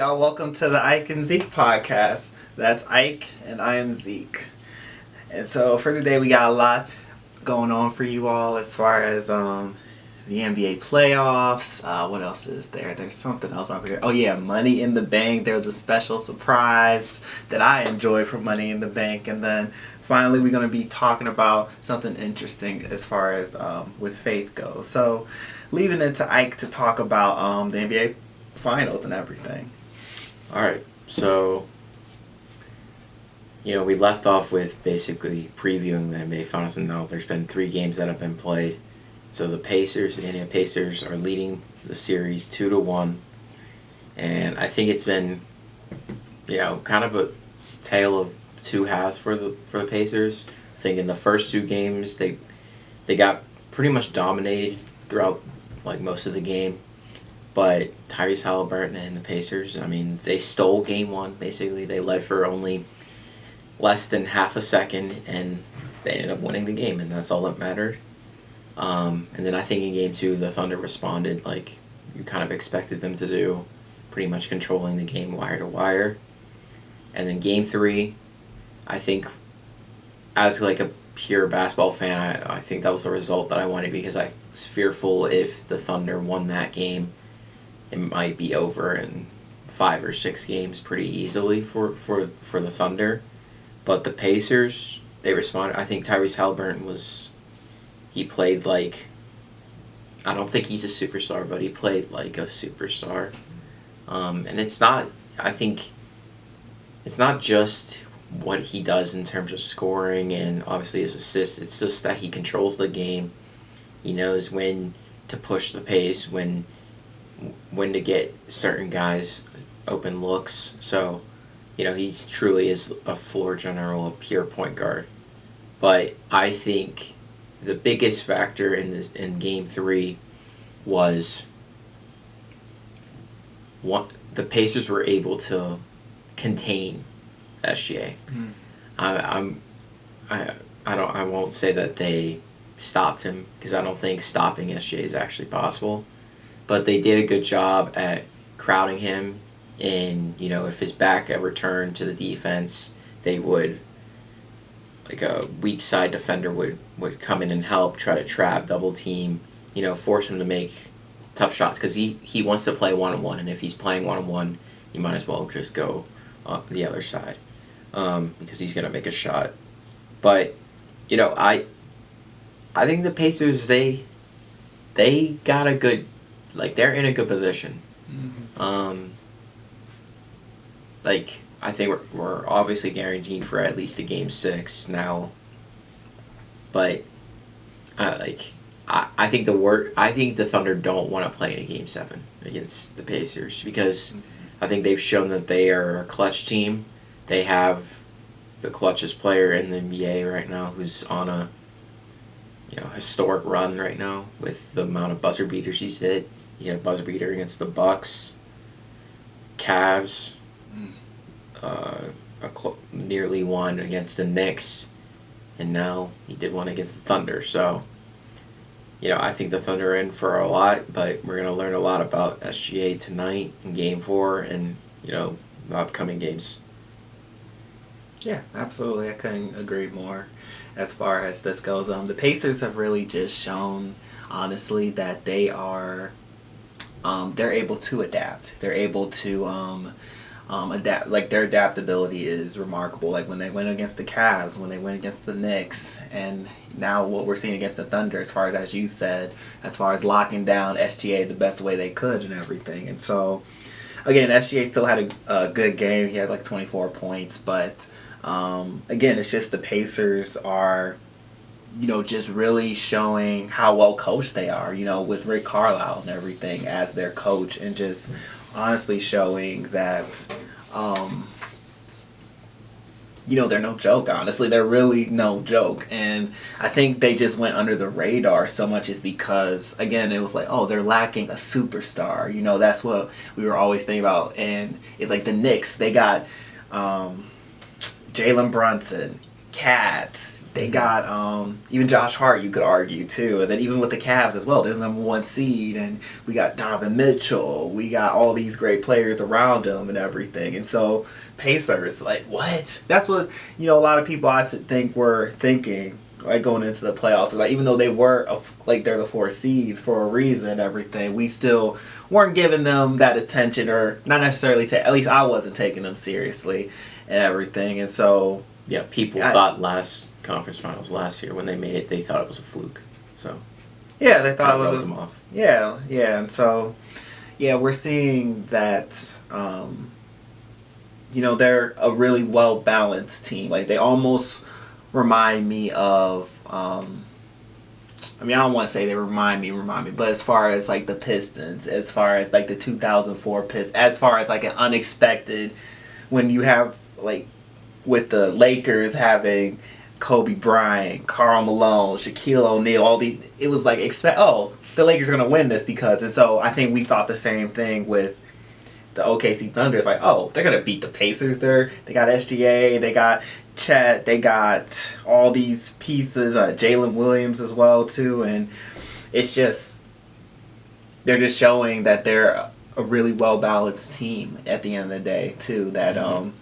y'all. Welcome to the Ike and Zeke podcast. That's Ike, and I am Zeke. And so for today, we got a lot going on for you all as far as the NBA playoffs. What else is there? There's something else over here. Oh yeah, Money in the Bank. There was a special surprise that I enjoyed from Money in the Bank, and then finally we're going to be talking about something interesting as far as with faith goes. So leaving it to Ike to talk about the NBA finals and everything. All right, so we left off with basically previewing the NBA finals, and now there's been 3 games that have been played. So the Indiana Pacers are leading the series 2-1, and I think it's been, kind of a tale of two halves for the Pacers. I think in the first 2 games they got pretty much dominated throughout most of the game. But Tyrese Halliburton and the Pacers, they stole game 1, basically. They led for only less than half a second, and they ended up winning the game, and that's all that mattered. And then I think in game 2, the Thunder responded like you kind of expected them to do, pretty much controlling the game wire to wire. And then game 3, I think as a pure basketball fan, I think that was the result that I wanted, because I was fearful if the Thunder won that game, it might be over in 5 or 6 games pretty easily for the Thunder. But the Pacers, they responded. I think Tyrese Halliburton he played I don't think he's a superstar, but he played like a superstar. And I think it's not just what he does in terms of scoring and obviously his assists. It's just that he controls the game. He knows when to push the pace, when to get certain guys open looks. So, he's truly is a floor general, a pure point guard. But I think the biggest factor in game 3 was the Pacers were able to contain SGA. I won't say that they stopped him, because I don't think stopping SGA is actually possible. But they did a good job at crowding him, and if his back ever turned to the defense, they would, a weak side defender would come in and help, try to trap, double team, force him to make tough shots, because he wants to play one-on-one, and if he's playing one-on-one, you might as well just go the other side, because he's going to make a shot. But, I think the Pacers, they got a good, they're in a good position. Mm-hmm. I think we're obviously guaranteed for at least a game 6 now. But I think the Thunder don't want to play in a game 7 against the Pacers, because I think they've shown that they are a clutch team. They have the clutchest player in the NBA right now, who's on a historic run right now with the amount of buzzer beaters he's hit. He had a buzzer beater against the Bucks, Cavs, nearly one against the Knicks, and now he did one against the Thunder. So, I think the Thunder are in for a lot, but we're going to learn a lot about SGA tonight in Game 4 and, the upcoming games. Yeah, absolutely. I couldn't agree more as far as this goes. The Pacers have really just shown, honestly, that they are they're able to adapt. They're able to adapt. Their adaptability is remarkable. When they went against the Cavs, when they went against the Knicks, and now what we're seeing against the Thunder, as you said, as far as locking down SGA the best way they could and everything. And so, again, SGA still had a good game. He had 24 points, but again, it's just the Pacers are, just really showing how well coached they are, with Rick Carlisle and everything as their coach, and just honestly showing that, they're no joke, honestly. They're really no joke. And I think they just went under the radar so much is because, again, it was they're lacking a superstar. That's what we were always thinking about. And it's the Knicks, they got Jalen Brunson, Cat, They got even Josh Hart, you could argue too, and then even with the Cavs as well, they're the #1 seed, and we got Donovan Mitchell, we got all these great players around them and everything, and so Pacers, like what? That's what a lot of people I think were thinking like going into the playoffs. Like even though they were like they're the 4th seed for a reason, and everything, we still weren't giving them that attention, or not necessarily. At least I wasn't taking them seriously and everything, and so. Yeah, people thought last conference finals last year when they made it, they thought it was a fluke. So yeah, they thought it was wrote them off. Yeah, and so we're seeing that. They're a really well balanced team. Like they almost remind me of. I don't want to say they remind me, but as far as like the Pistons, as far as like the 2004 Pistons, as far as like an unexpected, when you have like. With the Lakers having Kobe Bryant, Karl Malone, Shaquille O'Neal, it was like the Lakers are gonna win this because, and so I think we thought the same thing with the OKC Thunder. It's like, they're gonna beat the Pacers. They got SGA, they got Chet, they got all these pieces, Jalen Williams as well too, and it's just they're just showing that they're a really well balanced team at the end of the day too. That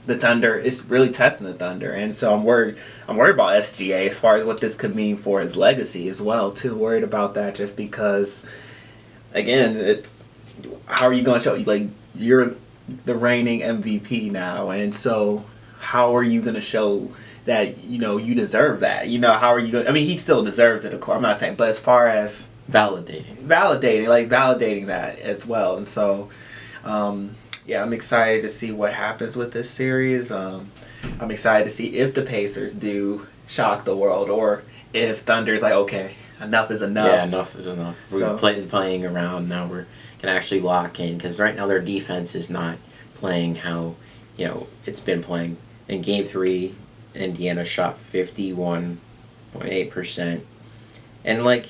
the Thunder is really testing the Thunder, and so I'm worried about SGA as far as what this could mean for his legacy as well too. Worried about that just because, again, it's how are you going to show like you're the reigning MVP now, and so how are you going to show that you deserve that? How are you going? I mean, he still deserves it, of course. I'm not saying, but as far as validating that as well, and so I'm excited to see what happens with this series. I'm excited to see if the Pacers do shock the world, or if Thunder's like, okay, enough is enough. Yeah, enough is enough. We're playing around now. We're gonna actually lock in, because right now their defense is not playing how it's been playing. In Game 3, Indiana shot 51.8%, and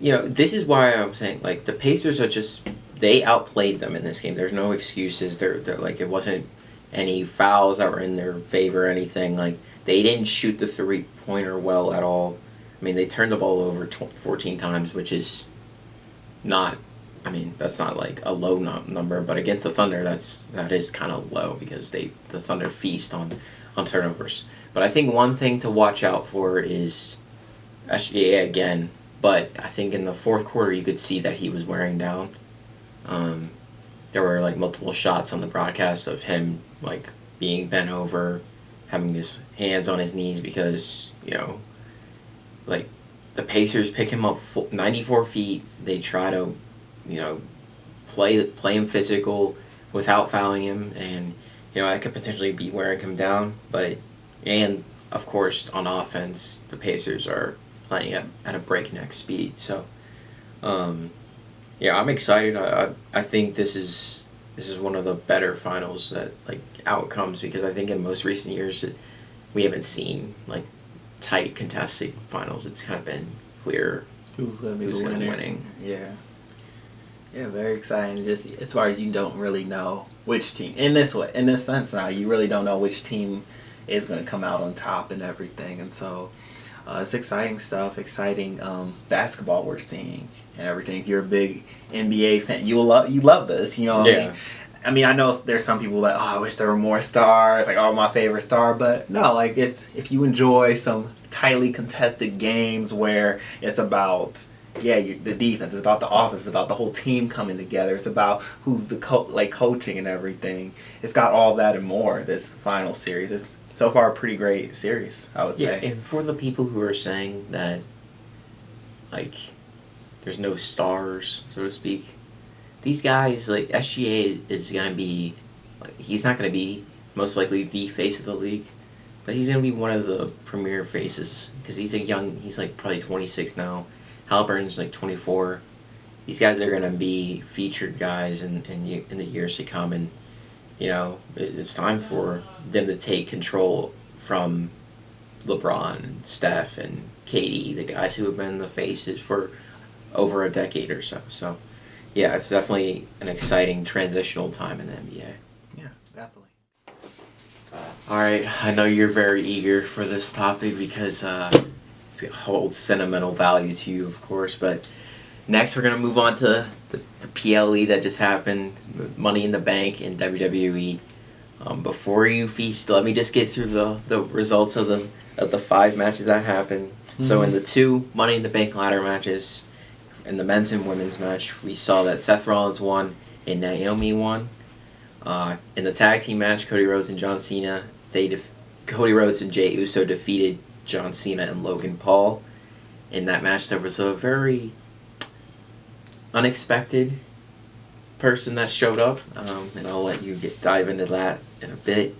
this is why I'm saying, like, the Pacers are they outplayed them in this game. There's no excuses. They're like, it wasn't any fouls that were in their favor or anything. Like, they didn't shoot the three-pointer well at all. I mean, they turned the ball over 14 times, which is not, that's not like a low number, but against the Thunder, that is kind of low, because the Thunder feast on turnovers. But I think one thing to watch out for is SGA again. But I think in the fourth quarter, you could see that he was wearing down. There were like multiple shots on the broadcast of him like being bent over, having his hands on his knees, because like the Pacers pick him up 94 feet. They try to play him physical without fouling him, and that could potentially be wearing him down. And of course on offense, the Pacers are playing at a breakneck speed. So, I'm excited. I think this is one of the better finals outcomes, because I think in most recent years we haven't seen like tight contested finals. It's kind of been clear who's going to be winning. Yeah, very exciting. Just as far as you don't really know which team in this sense now, you really don't know which team is going to come out on top and everything, and so. It's exciting stuff, exciting basketball we're seeing and everything. If you're a big NBA fan, you love this, Yeah. I know there's some people that, I wish there were more stars, like, my favorite star, but no, like, if you enjoy some tightly contested games where it's about the defense, it's about the offense, it's about the whole team coming together, it's about who's the coaching and everything. It's got all that and more. This final series is so far a pretty great series, I would say. Yeah, and for the people who are saying that, like, there's no stars, so to speak, these guys, like, SGA is going to be, like, he's not going to be most likely the face of the league, but he's going to be one of the premier faces, because he's like probably 26 now. Halliburton's like 24. These guys are going to be featured guys in the years to come, and it's time for them to take control from LeBron, and Steph, and KD, the guys who have been the faces for over a decade or so. So, yeah, it's definitely an exciting transitional time in the NBA. Yeah, definitely. All right, I know you're very eager for this topic because it holds sentimental value to you, of course. But next, we're gonna move on to the PLE that just happened, Money in the Bank in WWE. Before you feast, let me just get through the results of the 5 matches that happened. Mm-hmm. So in the 2 Money in the Bank ladder matches, in the men's and women's match, we saw that Seth Rollins won and Naomi won. In the tag team match, Cody Rhodes and John Cena, Cody Rhodes and Jey Uso defeated John Cena and Logan Paul. In that match, there was a very unexpected person that showed up, and I'll let you dive into that in a bit.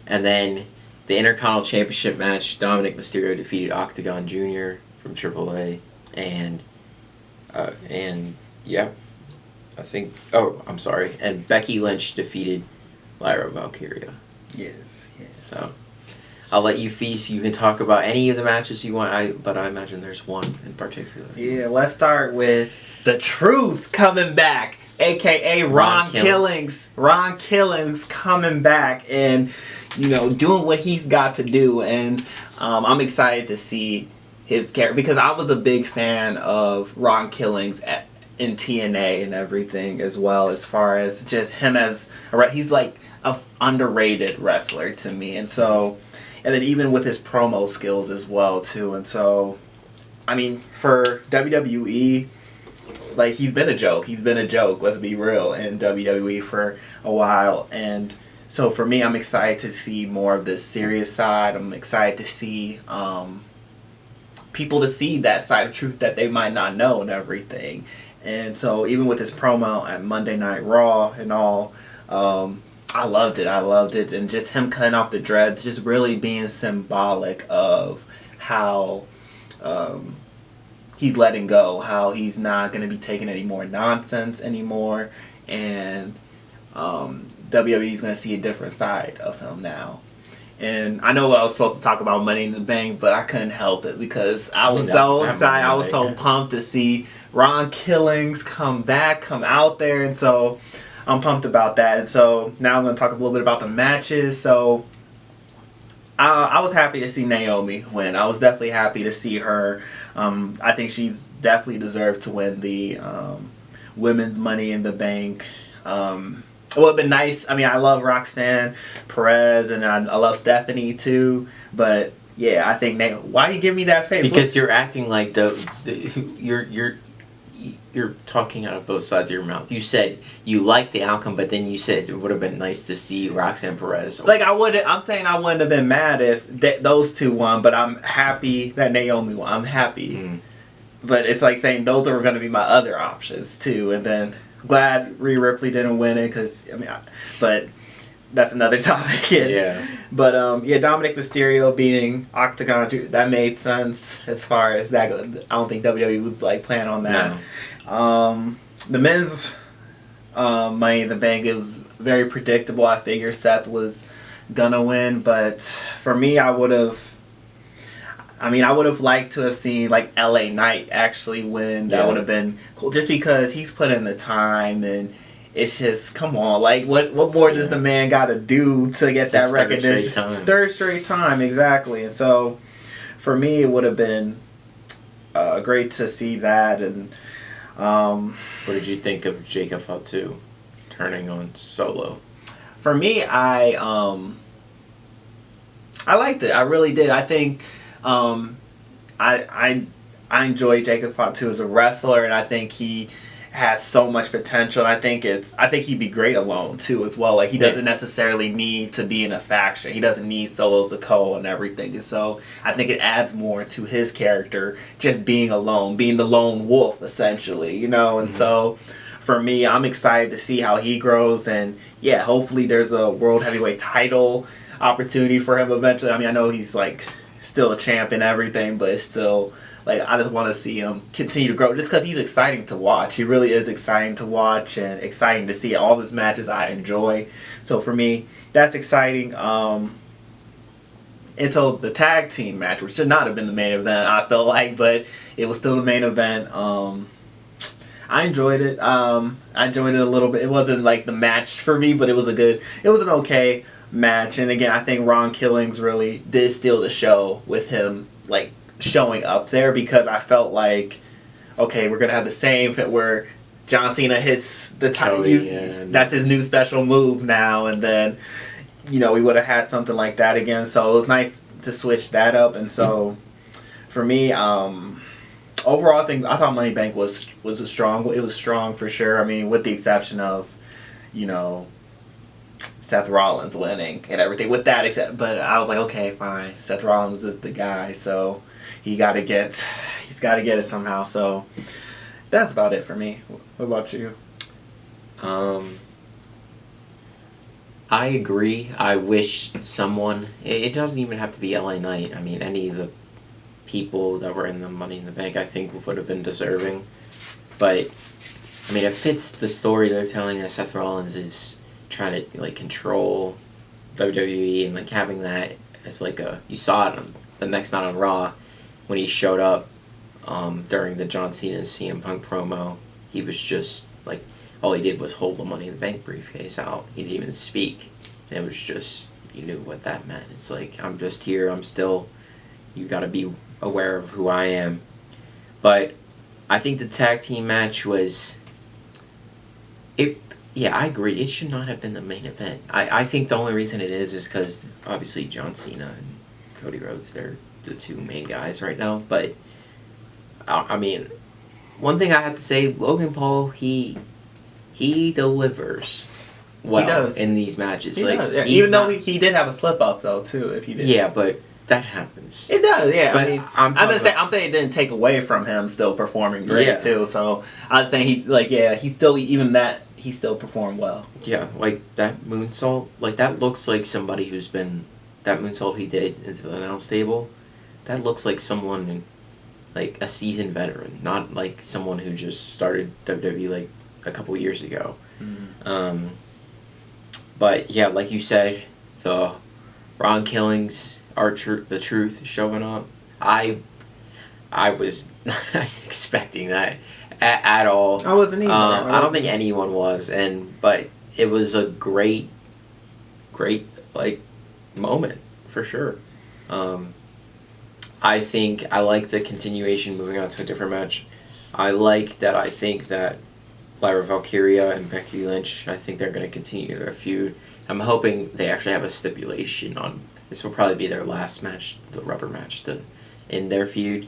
And then the Intercontinental Championship match, Dominic Mysterio defeated Octagon Jr. from AAA, and yeah, I think. Oh, I'm sorry. And Becky Lynch defeated Lyra Valkyria. Yes. So I'll let you feast. You can talk about any of the matches you want. But I imagine there's one in particular. Yeah. Let's start with The Truth coming back, aka Ron Killings. Ron Killings coming back and doing what he's got to do, and I'm excited to see his character because I was a big fan of Ron Killings in TNA and everything as well, as far as just him as he's like a underrated wrestler to me, and then even with his promo skills as well too, and so I mean for WWE, like he's been a joke, let's be real, in WWE for a while, and so for me, I'm excited to see more of this serious side. I'm excited to see people to see that side of truth that they might not know and everything. And so even with his promo at Monday Night Raw and all, I loved it. And just him cutting off the dreads, just really being symbolic of how he's letting go, how he's not going to be taking any more nonsense anymore. And WWE is going to see a different side of him now. And I know I was supposed to talk about Money in the Bank, but I couldn't help it because I was so excited. I was so pumped to see Ron Killings come out there. And so I'm pumped about that. And so now I'm going to talk a little bit about the matches. So I was happy to see Naomi win. I was definitely happy to see her. I think she's definitely deserved to win the women's Money in the Bank. It would have been nice. I mean, I love Roxanne Perez and I love Stephanie too. But yeah, I think why you give me that face? Because you're acting like you're talking out of both sides of your mouth. You said you liked the outcome, but then you said it would have been nice to see Roxanne Perez. Like I'm saying I wouldn't have been mad if those two won, but I'm happy that Naomi won. I'm happy. But it's like saying those are going to be my other options too, and then. Glad Rhea Ripley didn't win it because but that's another topic. Yeah. But Dominic Mysterio beating Octagon, that made sense as far as that. I don't think WWE was like planning on that. No. The men's Money in the Bank is very predictable. I figured Seth was gonna win, but for me, I would have liked to have seen like LA Knight actually win. That would have been cool, just because he's put in the time, and it's just come on, like what more does the man got to do to get that recognition? Third straight time, exactly. And so, for me, it would have been great to see that. And what did you think of Jacob Fatu turning on Solo? For me, I liked it. I really did. I think. I enjoy Jacob Fatu as a wrestler, and I think he has so much potential. And I think he'd be great alone too as well. Like he doesn't necessarily need to be in a faction. He doesn't need Solo Sikoa and everything. And so I think it adds more to his character just being alone, being the lone wolf essentially, And so for me, I'm excited to see how he grows, and hopefully there's a world heavyweight title opportunity for him eventually. I mean, I know he's like still a champ and everything, but it's still like I just want to see him continue to grow just because he's exciting to watch. He really is exciting to watch and exciting to see. All his matches I enjoy, so for me that's exciting. And so the tag team match, which should not have been the main event, I felt like, but it was still the main event. I enjoyed it. I enjoyed it a little bit. It wasn't like the match for me, but it was an okay match. And again, I think Ron Killings really did steal the show with him like showing up there, because I felt like, okay, we're gonna have the same fit where John Cena hits the that's his new special move now, and then we would have had something like that again. So it was nice to switch that up. And so for me, overall, I thought Money Bank was a strong. It was strong for sure. I mean, with the exception of Seth Rollins winning and everything. With that, but I was like, okay, fine. Seth Rollins is the guy, so he's got to get it somehow. So that's about it for me. What about you? I agree. I wish someone. It doesn't even have to be LA Knight. I mean, any of the people that were in the Money in the Bank, I think, would have been deserving. But I mean, it fits the story they're telling that Seth Rollins is trying to like control WWE, and like having that as like you saw it on the next night on Raw when he showed up during the John Cena CM Punk promo. He was just like, all he did was hold the Money in the Bank briefcase out. He didn't even speak, and it was just, you knew what that meant. It's like, I'm just here. I'm still. You got to be aware of who I am. But I think the tag team match was. Yeah, I agree. It should not have been the main event. I think the only reason it is because obviously John Cena and Cody Rhodes, they're the two main guys right now. But, I mean, one thing I have to say, Logan Paul, he delivers well in these matches. He like does, yeah. Even though he did have a slip up though too, if he did. Yeah, but that happens. It does, yeah. But I mean, I'm saying it didn't take away from him still performing great too. So I was saying he still performed well. Yeah, like that moonsault, like that looks like somebody who's been that moonsault he did into the announce table. That looks like someone, like a seasoned veteran, not like someone who just started WWE like a couple years ago. Mm-hmm. But yeah, like you said, the Ron Killings the truth showing up. I was not expecting that at all. I wasn't either. I don't think anyone was, but it was a great like moment for sure. I think I like the continuation, moving on to a different match. I think that Lyra Valkyria and Becky Lynch, I think they're going to continue their feud. I'm hoping they actually have a stipulation on. This will probably be their last match, the rubber match, to end their feud.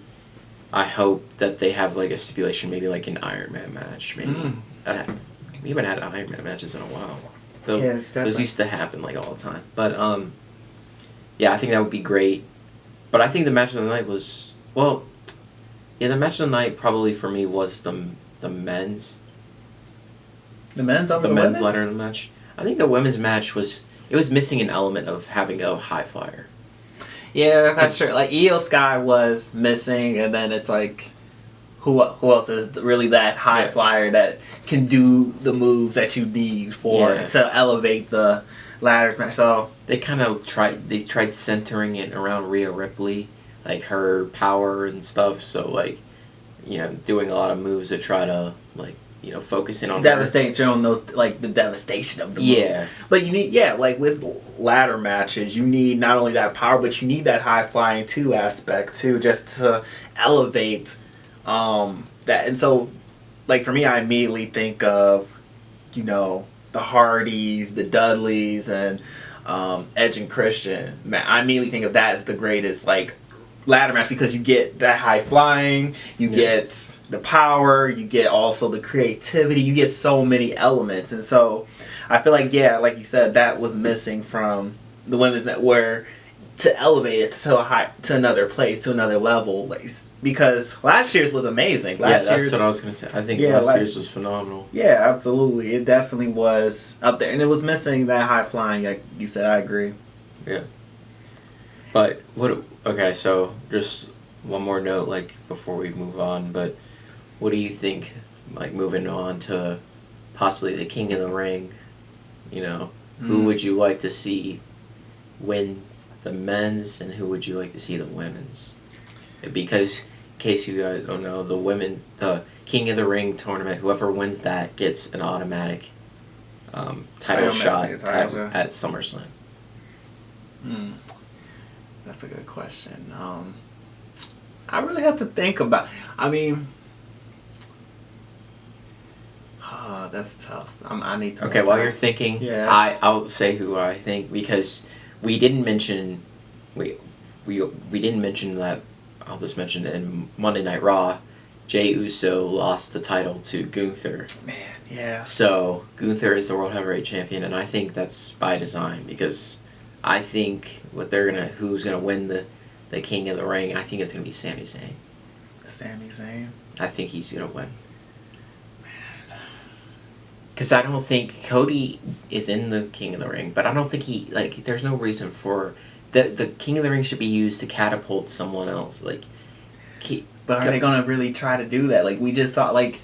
I hope that they have like a stipulation, maybe like an Iron Man match. Maybe we haven't had Iron Man matches in a while. Those used to happen like all the time. But yeah, I think that would be great. But I think the match of the night was the match of the night probably for me was the men's. The men's over the men's ladder match. I think the women's match was missing an element of having a high flyer. Yeah, that's true. Like Io Sky was missing, and then it's like, who else is really that high flyer that can do the moves that you need to elevate the ladders match? So they kind of tried centering it around Rhea Ripley, like her power and stuff. So like, doing a lot of moves to try to like. Focus in on devastation on those, like the devastation of the move. But you need like with ladder matches, you need not only that power, but you need that high flying too aspect too, just to elevate that. And so, like for me, I immediately think of the Hardys, the Dudleys, and Edge and Christian. Man, I immediately think of that as the greatest like ladder match, because you get that high flying, you get the power, you get also the creativity, you get so many elements. And so I feel like like you said, that was missing from the women's net, where to elevate it to another place, to another level, because last year's was amazing. That's what I was going to say. I think last year's was phenomenal. Yeah, absolutely. It definitely was up there, and it was missing that high flying, like you said. I agree. Yeah. But okay, so just one more note, like before we move on. But what do you think? Like moving on to possibly the King of the Ring, who would you like to see win the men's, and who would you like to see the women's? Because in case you guys don't know, the King of the Ring tournament, whoever wins that gets an automatic title shot at SummerSlam. Hmm. That's a good question. I really have to think about. I mean, that's tough. I need to. Okay, while you're thinking, Yeah. I'll say who I think, because we didn't mention we didn't mention that. I'll just mention it in Monday Night Raw. Jey Uso lost the title to Gunther. Man, yeah. So Gunther is the World Heavyweight Champion, and I think that's by design, because I think who's gonna win the King of the Ring. I think it's gonna be Sami Zayn. Sami Zayn. I think he's gonna win. Because I don't think Cody is in the King of the Ring, but I don't think there's no reason for the King of the Ring should be used to catapult someone else. But are they gonna really try to do that? Like, we just saw, like,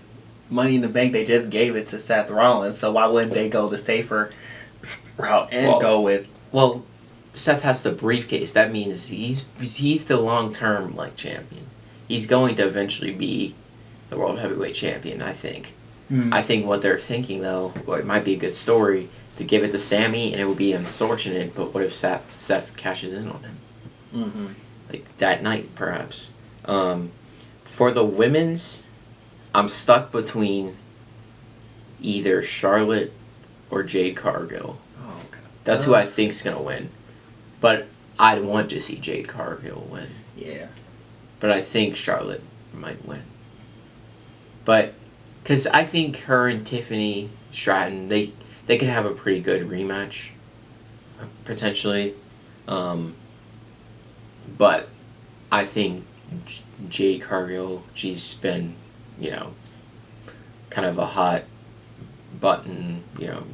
Money in the Bank, they just gave it to Seth Rollins, so why wouldn't they go the safer route and go with? Well, Seth has the briefcase. That means he's the long-term champion. He's going to eventually be the World Heavyweight Champion, I think. I think what they're thinking, though, it might be a good story to give it to Sammy, and it would be unfortunate, but what if Seth cashes in on him? Mm-hmm. That night, perhaps. For the women's, I'm stuck between either Charlotte or Jade Cargill. Oh, God. That's who I think's going to win. But I'd want to see Jade Cargill win. Yeah. But I think Charlotte might win. But because I think her and Tiffany Stratton, they could have a pretty good rematch, potentially. But I think Jade Cargill, she's been, kind of a hot button.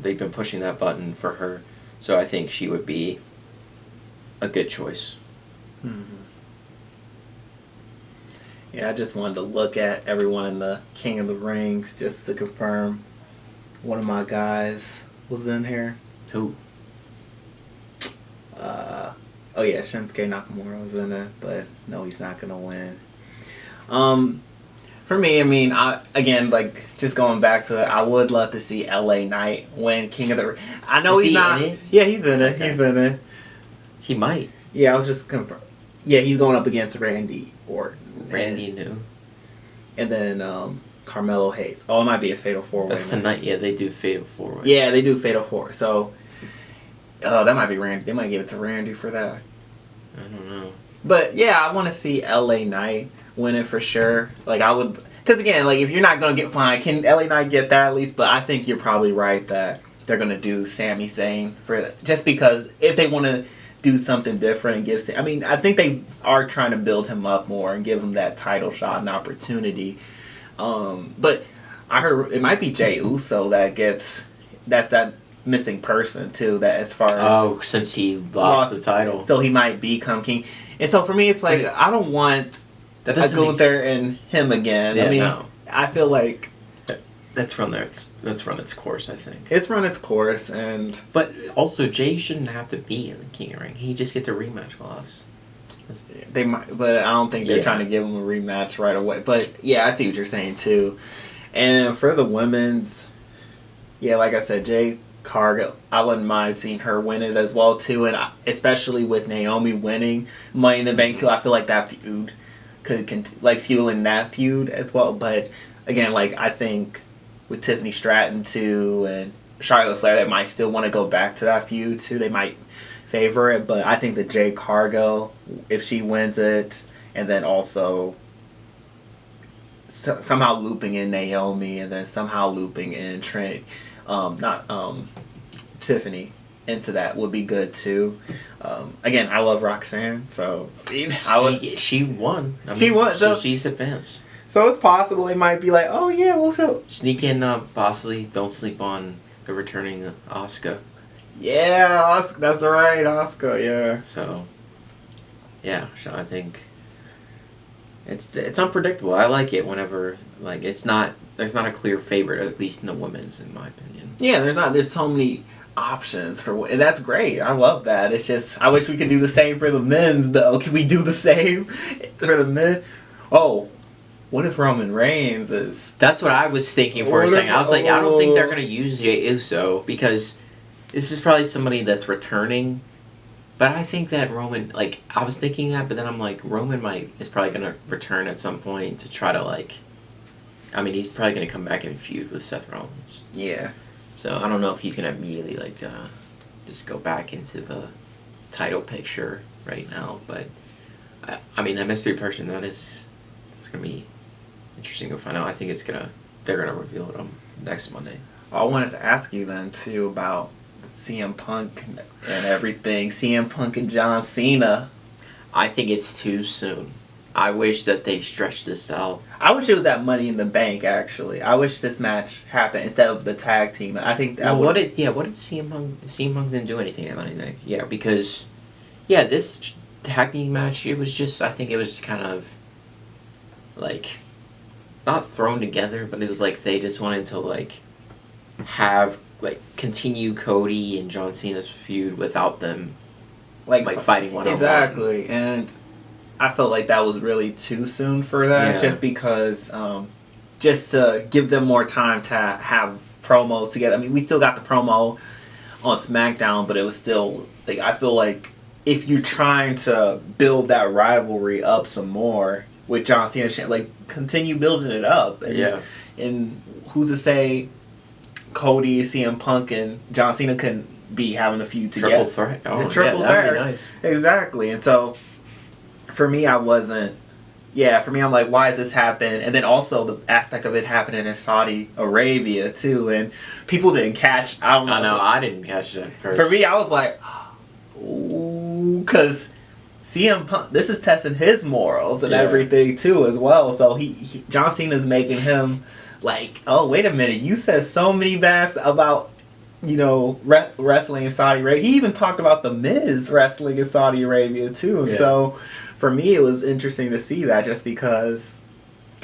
They've been pushing that button for her. So I think she would be a good choice. Mm-hmm. Yeah, I just wanted to look at everyone in the King of the Rings just to confirm one of my guys was in here. Who? Oh yeah, Shinsuke Nakamura was in it, but no, he's not gonna win. For me, I mean, just going back to it, I would love to see LA Knight win King of the Ring. I know he's not. In it? Yeah, he's in it. Okay. He's in it. He might. Yeah, I was just confirming. Yeah, he's going up against Randy Orton. Randy knew. And then Carmelo Hayes. Oh, it might be a Fatal 4-Way. That's tonight. Yeah, they do Fatal 4-Way. Yeah, they do Fatal 4. So, that might be Randy. They might give it to Randy for that. I don't know. But, yeah, I want to see LA Knight win it for sure. I would... Because, again, if you're not going to get fine, can LA Knight get that at least? But I think you're probably right that they're going to do Sami Zayn for that. Just because if they want to do something different and give... I mean, I think they are trying to build him up more and give him that title shot and opportunity. But I heard it might be Jey Uso that's that missing person too, that as far as since he lost the title, so he might become king. And so for me it's I don't want a Gunther and him again. Yeah, I mean, no. I feel like that's run its course. I think it's run its course, but also Jey shouldn't have to be in the King of the Ring. He just gets a rematch clause. They might, but I don't think they're trying to give him a rematch right away. But yeah, I see what you're saying too. And for the women's, yeah, like I said, Jade Cargill, I wouldn't mind seeing her win it as well too, and especially with Naomi winning Money in the Bank too. I feel like that feud could fueling that feud as well. But again, I think with Tiffany Stratton too and Charlotte Flair, they might still want to go back to that feud too. They might favor it, but I think that Jade Cargill, if she wins it, and then also somehow looping in Naomi, and then somehow looping in Tiffany into that would be good too. Again, I love Roxanne, so she won. She won, so she's advanced. So it's possible it might be oh yeah, we'll show. Sneak in, possibly. Don't sleep on the returning Asuka. Yeah, that's right, Asuka, yeah. So, yeah, I think it's unpredictable. I like it whenever, there's not a clear favorite, at least in the women's, in my opinion. Yeah, there's so many options and that's great. I love that. It's just, I wish we could do the same for the men's, though. Can we do the same for the men? Oh, what if Roman Reigns is... That's what I was thinking for a second. I was I don't think they're going to use Jey Uso, because... This is probably somebody that's returning, But I think that Roman, like, I was thinking that, but then I'm like, Roman is probably going to return at some point to try to, like, I mean, he's probably going to come back and feud with Seth Rollins. Yeah. So I don't know if he's going to immediately, like, just go back into the title picture right now. But, I mean, that mystery person, it's going to be interesting to find out. I think they're going to reveal it on next Monday. I wanted to ask you then, too, about CM Punk and everything. CM Punk and John Cena. I think it's too soon. I wish that they stretched this out. I wish it was that Money in the Bank, actually. I wish this match happened instead of the tag team. I think that what did CM Punk didn't do anything at Money in the Bank. Yeah, because this tag team match, it was just, I think it was kind of like not thrown together, but it was like they just wanted to like have like continue Cody and John Cena's feud without them like fighting one-on-one. Exactly. And I felt like that was really too soon for that, just because just to give them more time to have promos together. I mean, we still got the promo on SmackDown, but it was still like, I feel like if you're trying to build that rivalry up some more with John Cena, like continue building it up. And who's to say Cody, CM Punk, and John Cena can be having a feud together? Triple threat. Oh, triple threat. That'd be nice. Exactly. And so for me, I'm like, why does this happen? And then also the aspect of it happening in Saudi Arabia too, and people didn't catch. I don't know. I know. I didn't catch it at first. For me, I was like, ooh, because CM Punk, this is testing his morals and everything too as well. So John Cena's making him like, oh, wait a minute, you said so many bad about, wrestling in Saudi Arabia. He even talked about the Miz wrestling in Saudi Arabia too. And so for me, it was interesting to see that, just because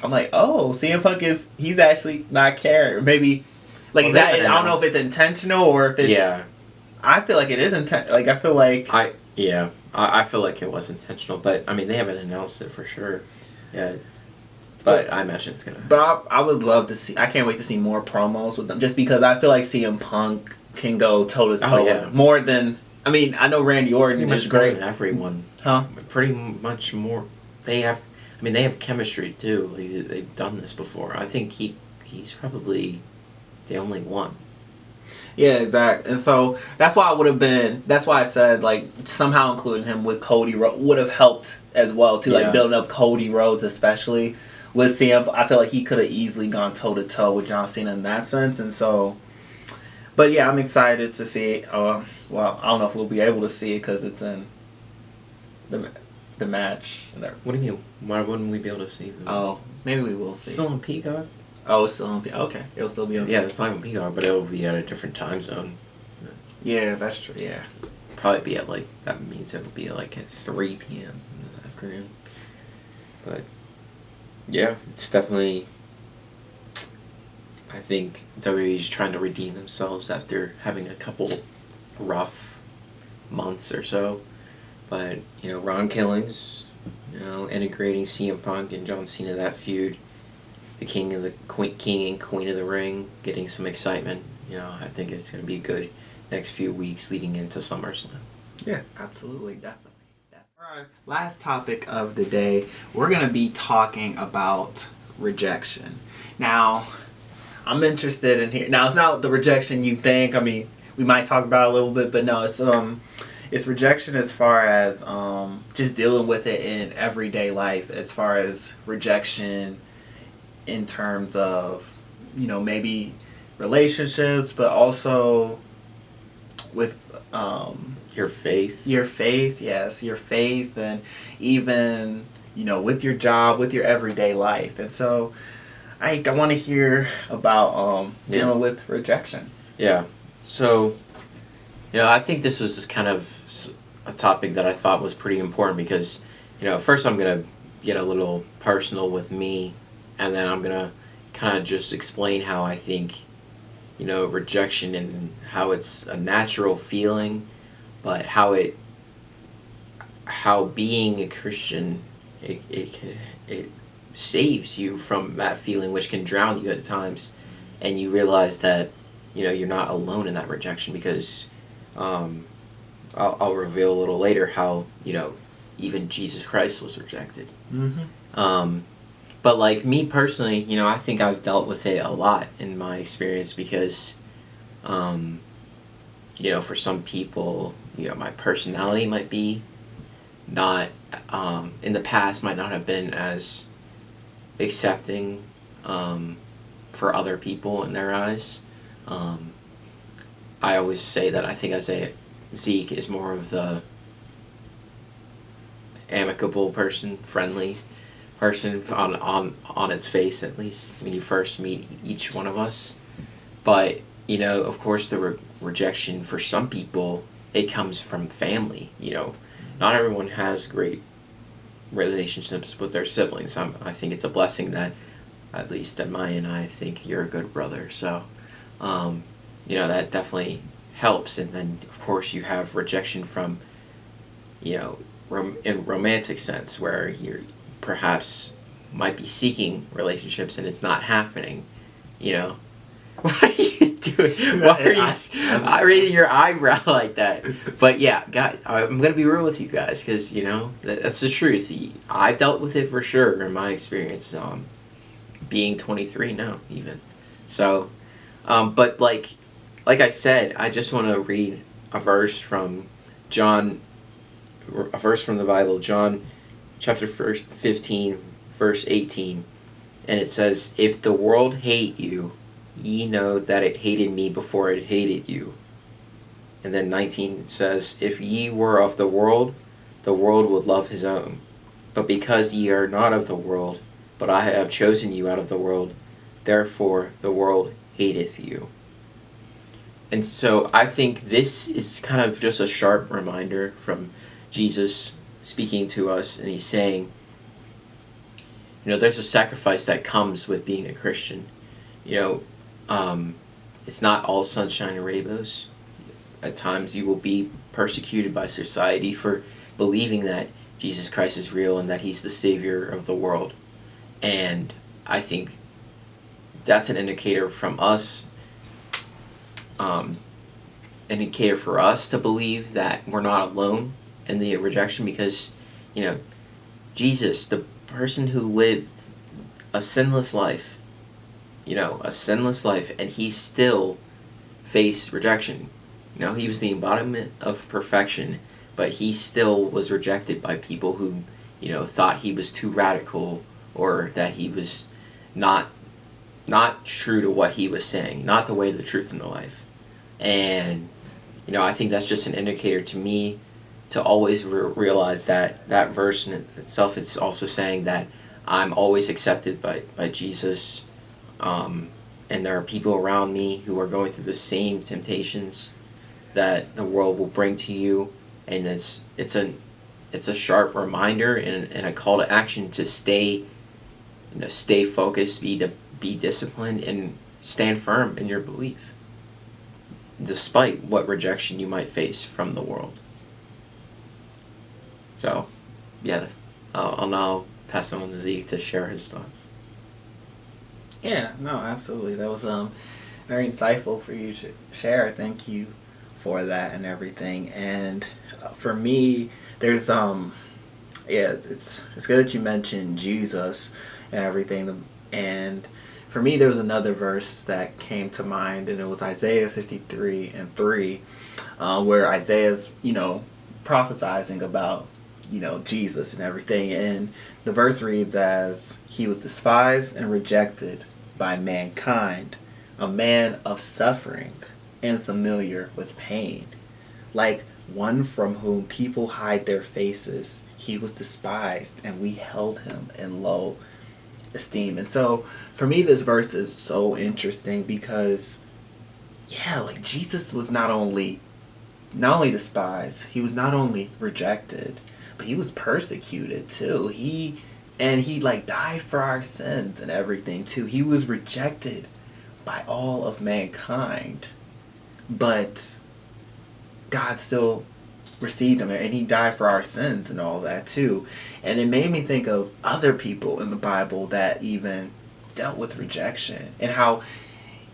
I'm like, oh, CM Punk he's actually not caring. Maybe like I don't know if it's intentional or if it's I feel like it is intentional. Like I feel like I feel like it was intentional, but I mean they haven't announced it for sure. Yeah. But I imagine it's gonna. But I would love to see. I can't wait to see more promos with them, just because I feel like CM Punk can go toe to toe with more than. I mean, I know Randy Orton is great. More than everyone, Pretty much more. They have chemistry too. They've done this before. I think he's probably the only one. Yeah, exactly. And so that's why that's why I said like somehow including him with Cody would have helped as well too. Like building up Cody Rhodes especially. With CM, I feel like he could have easily gone toe-to-toe with John Cena in that sense. And so, but yeah, I'm excited to see it. Well, I don't know if we'll be able to see it because it's in the match. What do you mean? Why wouldn't we be able to see it? Oh, maybe we will see. Still on Peacock? Oh, it's still on Peacock. Okay, it'll still be on Peacock. Yeah, it's not on Peacock, but it'll be at a different time zone. Yeah, that's true, yeah. Probably be at that means it'll be at 3 p.m. in the afternoon. But yeah, it's definitely. I think WWE's trying to redeem themselves after having a couple rough months or so. But, Ron Killings, integrating CM Punk and John Cena, that feud, the king and queen of the ring, getting some excitement. I think it's going to be a good next few weeks leading into SummerSlam. Yeah, absolutely, definitely. All right, last topic of the day, we're going to be talking about rejection. Now, I'm interested in here. Now, it's not the rejection you think. I mean, we might talk about it a little bit, but no, it's rejection as far as just dealing with it in everyday life, as far as rejection in terms of, maybe relationships, but also with your faith, yes, your faith, and even with your job, with your everyday life. And so I want to hear about dealing with rejection. Yeah. So I think this was just kind of a topic that I thought was pretty important because first I'm gonna get a little personal with me, and then I'm gonna kind of just explain how I think rejection and how it's a natural feeling, but how being a Christian it saves you from that feeling, which can drown you at times, and you realize that you're not alone in that rejection because a I'll reveal a little later how, even Jesus Christ was rejected. Mm-hmm. But like me personally, I think I've dealt with it a lot in my experience because, for some people, my personality might be not, in the past, might not have been as accepting for other people in their eyes. I always say that I think Zeke is more of the amicable person, friendly person on its face, at least when you first meet each one of us. But of course, the rejection for some people, it comes from family. Not everyone has great relationships with their siblings. I think it's a blessing that, at least at my end, I think you're a good brother. So, that definitely helps. And then, of course, you have rejection from, in romantic sense, where you're perhaps might be seeking relationships and it's not happening. What are you doing? Why are you raising your eyebrow like that? But yeah, guys, I'm gonna be real with you guys because that's the truth. I've dealt with it for sure in my experience. Being 23 now, even. So, but like I said, I just want to read a verse from John, a verse from the Bible, John, chapter 15, verse 18, and it says, "If the world hate you, ye know that it hated me before it hated you." And then 19 says, "If ye were of the world would love his own. But because ye are not of the world, but I have chosen you out of the world, therefore the world hateth you." And so I think this is kind of just a sharp reminder from Jesus speaking to us, and he's saying, there's a sacrifice that comes with being a Christian. It's not all sunshine and rainbows. At times you will be persecuted by society for believing that Jesus Christ is real and that he's the Savior of the world. And I think that's an indicator from us, indicator for us to believe that we're not alone in the rejection because, Jesus, the person who lived a sinless life, and he still faced rejection. He was the embodiment of perfection, but he still was rejected by people who, thought he was too radical or that he was not true to what he was saying, not the way, the truth, and the life. And, I think that's just an indicator to me to always realize that that verse in itself is also saying that I'm always accepted by Jesus. And there are people around me who are going through the same temptations that the world will bring to you, and it's a sharp reminder and a call to action to stay focused, be disciplined, and stand firm in your belief, despite what rejection you might face from the world. So, yeah, I'll now pass on to Zeke to share his thoughts. Yeah, no, absolutely. That was very insightful for you to share. Thank you for that and everything. And for me, there's it's good that you mentioned Jesus and everything. And for me, there was another verse that came to mind, and it was Isaiah 53:3, where Isaiah's prophesizing about Jesus and everything. And the verse reads as, "He was despised and rejected by mankind, a man of suffering and familiar with pain. Like one from whom people hide their faces, he was despised, and we held him in low esteem." And so for me, this verse is so interesting because, yeah, like Jesus was not only despised, he was not only rejected, but he was persecuted too. He died for our sins and everything too. He was rejected by all of mankind, but God still received him, and he died for our sins and all that too. And it made me think of other people in the Bible that even dealt with rejection, and how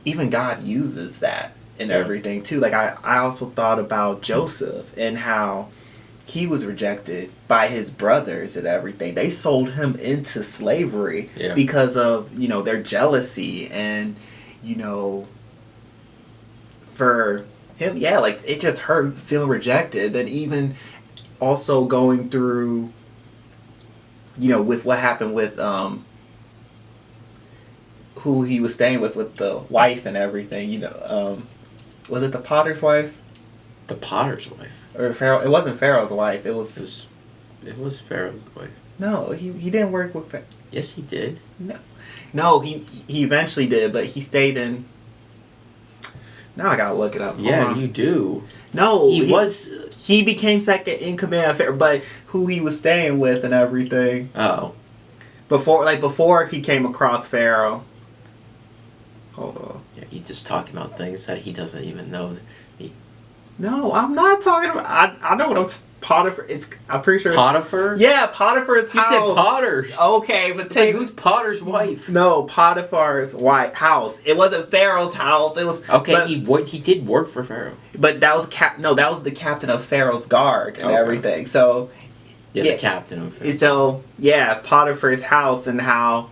even God uses that and Yeah. everything too. Like I also thought about Joseph and how he was rejected by his brothers and everything. They sold him into slavery Yeah. because of, their jealousy and, for him, yeah, like it just hurt feeling rejected. And even also going through, with what happened with who he was staying with the wife and everything, was it the Potter's wife? The Potter's wife. Or Pharaoh? It wasn't Pharaoh's wife. It was. It was Pharaoh's wife. No, he didn't work with. Yes, he did. No, he eventually did, but he stayed in. Now I gotta look it up. Yeah, you do. No, he was. He became second in command of Pharaoh, but who he was staying with and everything. Oh. Before he came across Pharaoh. Hold on. Yeah, he's just talking about things that he doesn't even know. No, I'm not talking about. I know what I'm. Potiphar. I'm pretty sure. Potiphar? Yeah, Potiphar's house. You said Potter's. Okay, but who's Potter's wife? No, Potiphar's house. It wasn't Pharaoh's house. It was. Okay, he did work for Pharaoh. But that was that was the captain of Pharaoh's guard and everything. So. Yeah, the captain of Pharaoh. So yeah, Potiphar's house and how,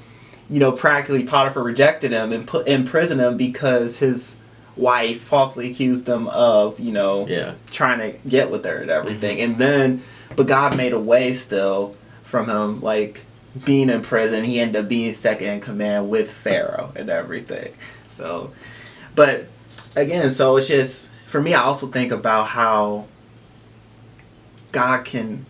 practically Potiphar rejected him and imprisoned him because his wife falsely accused him of, trying to get with her and everything. Mm-hmm. And then, but God made a way still from him, like, being in prison. He ended up being second in command with Pharaoh and everything. So, but again, so it's just, for me, I also think about how God can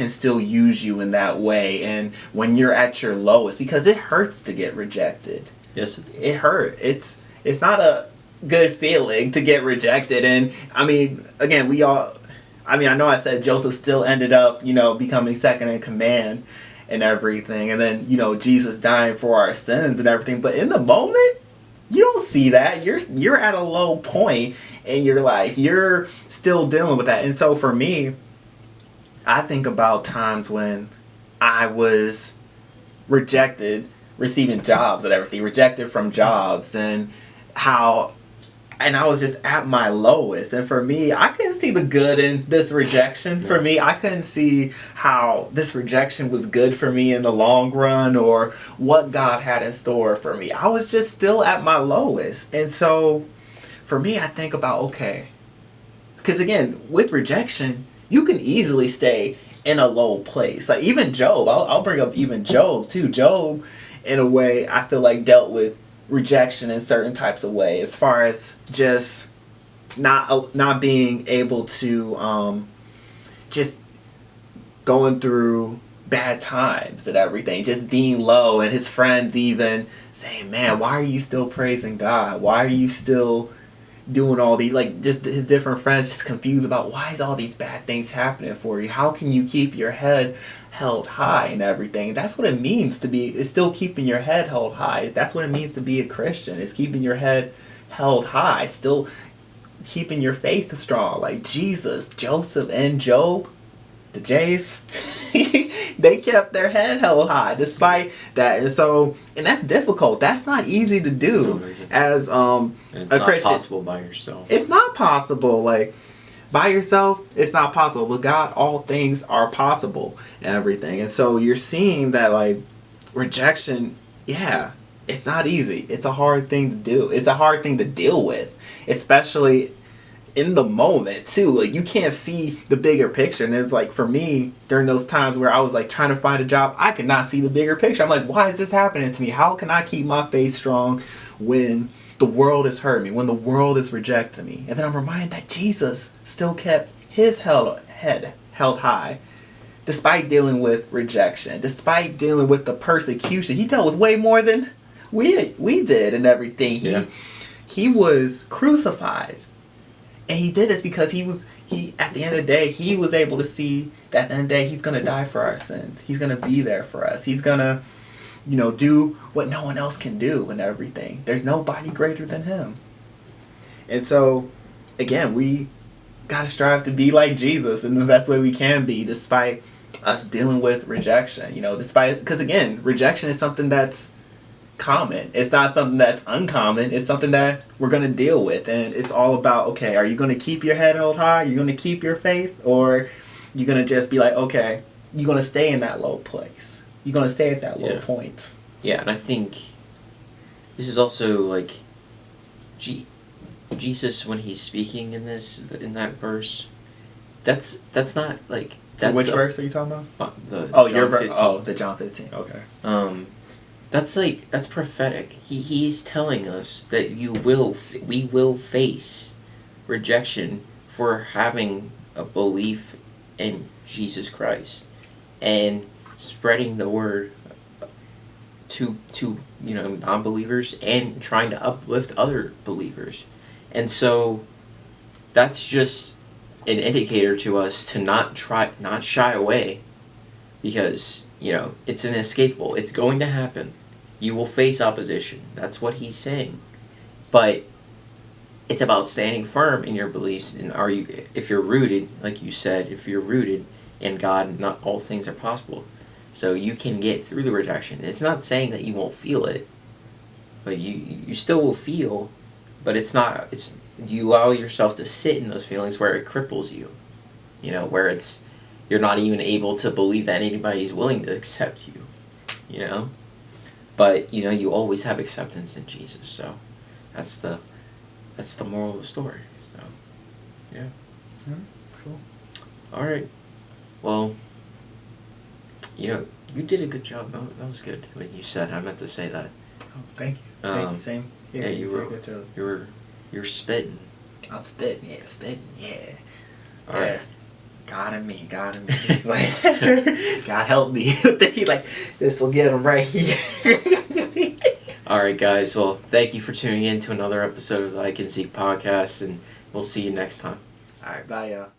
still use you in that way. And when you're at your lowest, because it hurts to get rejected. Yes, it hurt. It's not a good feeling to get rejected. And I mean, again, I know I said Joseph still ended up, becoming second in command and everything. And then, Jesus dying for our sins and everything. But in the moment, you don't see that. You're at a low point in your life. You're still dealing with that. And so for me, I think about times when I was rejected, receiving jobs and everything, rejected from jobs, and I was just at my lowest. And for me, I couldn't see the good in this rejection. For me, I couldn't see how this rejection was good for me in the long run or what God had in store for me. I was just still at my lowest. And so for me, I think about, okay, because again, with rejection, you can easily stay in a low place. Like even Job, I'll bring up even Job too. Job, in a way, I feel like dealt with rejection in certain types of way, as far as just not being able to just going through bad times and everything, just being low, and his friends even saying, man, why are you still praising God? Why are you still doing all these, like, just his different friends just confused about why is all these bad things happening for you? How can you keep your head held high and everything? That's what it means to be, it's still keeping your head held high. That's what it means to be a Christian. It's keeping your head held high, still keeping your faith strong. Like Jesus, Joseph, and Job, the Jays, they kept their head held high despite that. And so, and that's difficult. That's not easy to do as and it's a not Christian. possible by yourself. It's not possible. Like by yourself, it's not possible. With God, all things are possible and everything. And so you're seeing that, like, rejection, yeah, it's not easy. It's a hard thing to do. It's a hard thing to deal with, especially in the moment too. Like you can't see the bigger picture. And it's like, for me, during those times where I was like trying to find a job, I could not see the bigger picture. I'm like, why is this happening to me? How can I keep my faith strong when the world is hurting me, when the world is rejecting me? And then I'm reminded that Jesus still kept his head held high despite dealing with rejection, despite dealing with the persecution. He dealt with way more than we did and everything. He was crucified. And he did this because he at the end of the day, he was able to see that at the end of the day, he's going to die for our sins. He's going to be there for us. He's going to, do what no one else can do and everything. There's nobody greater than him. And so, again, we got to strive to be like Jesus in the best way we can be, despite us dealing with rejection, because again, rejection is something that's common. It's not something that's uncommon. It's something that we're going to deal with. And it's all about, okay, are you going to keep your head held high? Are you going to keep your faith? Or you're going to just be like, okay, you're going to stay in that low place. You're going to stay at that low point. Yeah, and I think this is also like Jesus, when he's speaking in that verse, that's not like that's which verse are you talking about? Your verse. Oh, the John 15. Okay. That's prophetic. He's telling us that we will face rejection for having a belief in Jesus Christ and spreading the word to non-believers and trying to uplift other believers. And so that's just an indicator to us to not shy away, because it's inescapable. It's going to happen. You will face opposition. That's what he's saying. But it's about standing firm in your beliefs, and if you're rooted, like you said, if you're rooted in God, not all things are possible. So you can get through the rejection. It's not saying that you won't feel it, but you still will feel, but you allow yourself to sit in those feelings where it cripples you. Where you're not even able to believe that anybody is willing to accept you. But you always have acceptance in Jesus. So that's the moral of the story. So yeah. Cool. All right. Well, you did a good job. That was good what you said. I meant to say that. Oh, thank you. Thank you. Same. Yeah, you did a good job. You're spitting. I'm spitting. Yeah, spitting. Yeah. All right. God in me. It's like, God help me. He like, this will get him right here. All right, guys. Well, thank you for tuning in to another episode of the I Can Seek podcast, and we'll see you next time. All right, bye, y'all.